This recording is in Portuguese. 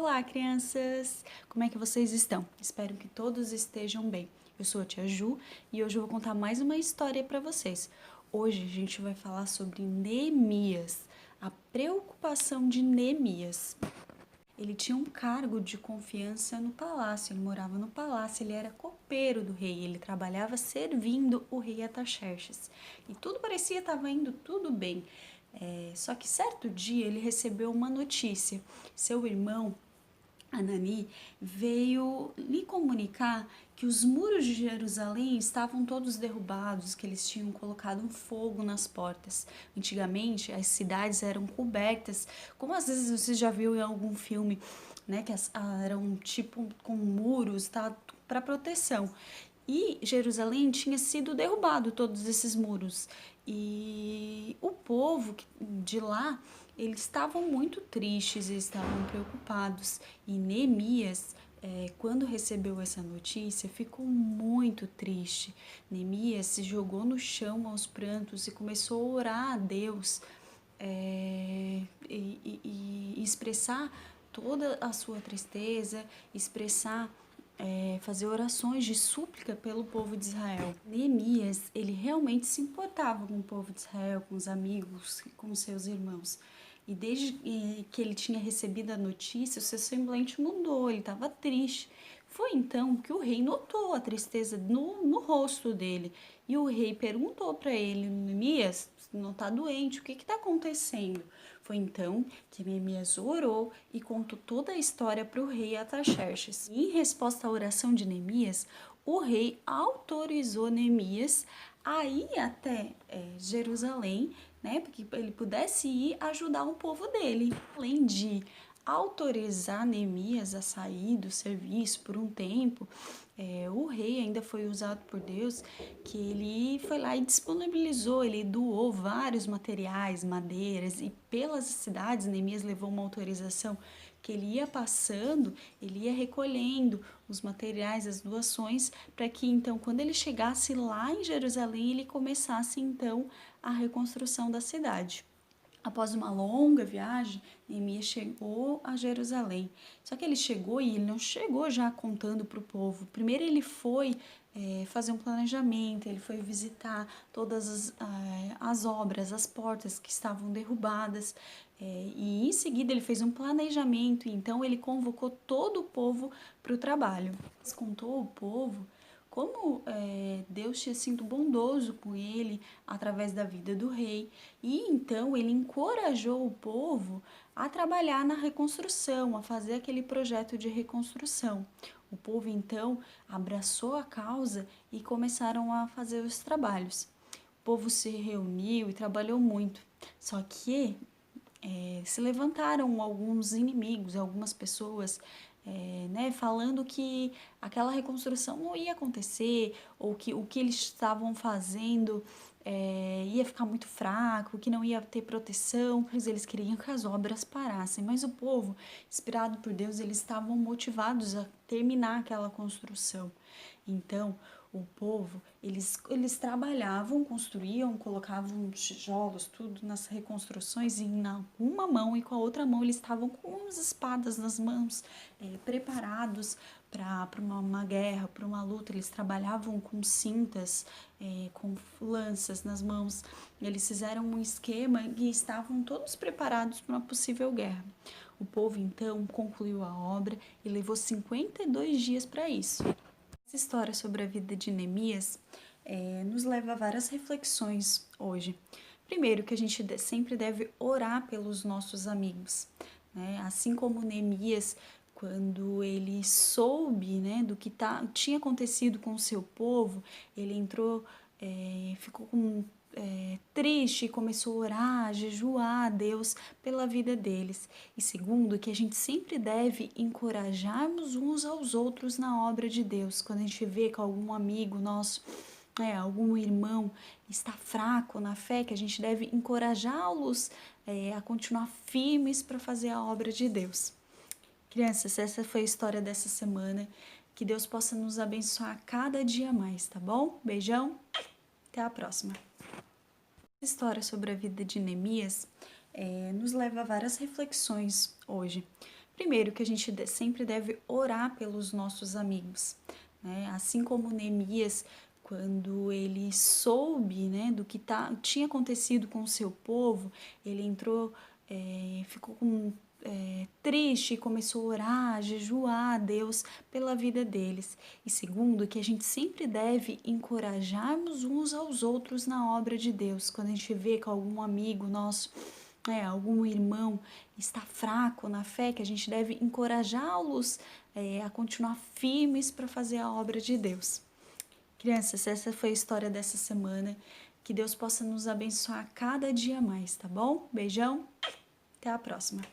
Olá, crianças! Como é que vocês estão? Espero que todos estejam bem. Eu sou a tia Ju e hoje eu vou contar mais uma história para vocês. Hoje a gente vai falar sobre Neemias, a preocupação de Neemias. Ele tinha um cargo de confiança no palácio, ele morava no palácio, ele era copeiro do rei, ele trabalhava servindo o rei Ataxerxes. E tudo parecia estar indo tudo bem. Só que certo dia ele recebeu uma notícia. Seu irmão Anani veio lhe comunicar que os muros de Jerusalém estavam todos derrubados, que eles tinham colocado um fogo nas portas. Antigamente, as cidades eram cobertas, como às vezes você já viu em algum filme, né, que eram tipo com muros, tá, para proteção. E Jerusalém tinha sido derrubado todos esses muros. E o povo de lá, eles estavam muito tristes, eles estavam preocupados. E Neemias, quando recebeu essa notícia, ficou muito triste. Neemias se jogou no chão aos prantos e começou a orar a Deus e expressar toda a sua tristeza, expressar fazer orações de súplica pelo povo de Israel. Neemias, ele realmente se importava com o povo de Israel, com os amigos, com os seus irmãos. E desde que ele tinha recebido a notícia, o seu semblante mudou, ele estava triste. Foi então que o rei notou a tristeza no rosto dele. E o rei perguntou para ele: Neemias, você não está doente, o que está acontecendo? Foi então que Neemias orou e contou toda a história para o rei Ataxerxes. E em resposta à oração de Neemias, o rei autorizou Neemias a ir até Jerusalém, né, para que ele pudesse ir ajudar o povo dele. Além de autorizar Neemias a sair do serviço por um tempo, o rei ainda foi usado por Deus, que ele foi lá e disponibilizou, ele doou vários materiais, madeiras, e pelas cidades, Neemias levou uma autorização que ele ia passando, ele ia recolhendo os materiais, as doações, para que então, quando ele chegasse lá em Jerusalém, ele começasse então a reconstrução da cidade. Após uma longa viagem, Neemias chegou a Jerusalém. Só que ele chegou e ele não chegou já contando para o povo. Primeiro ele foi fazer um planejamento, ele foi visitar todas as obras, as portas que estavam derrubadas. E em seguida ele fez um planejamento, e então ele convocou todo o povo para o trabalho. Ele contou ao povo como Deus tinha sido bondoso com ele através da vida do rei, e então ele encorajou o povo a trabalhar na reconstrução, a fazer aquele projeto de reconstrução. O povo então abraçou a causa e começaram a fazer os trabalhos. O povo se reuniu e trabalhou muito, só que se levantaram alguns inimigos, algumas pessoas, né, falando que aquela reconstrução não ia acontecer, ou que o que eles estavam fazendo ia ficar muito fraco, que não ia ter proteção. Eles queriam que as obras parassem, mas o povo, inspirado por Deus, eles estavam motivados a terminar aquela construção. Então, o povo, eles trabalhavam, construíam, colocavam tijolos, tudo nas reconstruções, e na uma mão e com a outra mão eles estavam com as espadas nas mãos, preparados para uma guerra, para uma luta. Eles trabalhavam com cintas, com lanças nas mãos. Eles fizeram um esquema e estavam todos preparados para uma possível guerra. O povo então concluiu a obra e levou 52 dias para isso. Essa história sobre a vida de Neemias nos leva a várias reflexões hoje. Primeiro, que a gente sempre deve orar pelos nossos amigos, né? Assim como Neemias, quando ele soube, né, do que tinha acontecido com o seu povo, ele entrou, ficou triste e começou a orar, a jejuar a Deus pela vida deles. E segundo, que a gente sempre deve encorajarmos uns aos outros na obra de Deus. Quando a gente vê que algum amigo nosso, algum irmão está fraco na fé, que a gente deve encorajá-los a continuar firmes para fazer a obra de Deus. Crianças, essa foi a história dessa semana. Que Deus possa nos abençoar cada dia mais, tá bom? Beijão, até a próxima. Essa história sobre a vida de Neemias nos leva a várias reflexões hoje. Primeiro, que a gente sempre deve orar pelos nossos amigos, né? Assim como Neemias, quando ele soube, né, do que tinha acontecido com o seu povo, ele entrou, ficou triste e começou a orar, a jejuar a Deus pela vida deles. E segundo, que a gente sempre deve encorajarmos uns aos outros na obra de Deus. Quando a gente vê que algum amigo nosso, algum irmão está fraco na fé, que a gente deve encorajá-los a continuar firmes para fazer a obra de Deus. Crianças, essa foi a história dessa semana. Que Deus possa nos abençoar cada dia mais, tá bom? Beijão, até a próxima.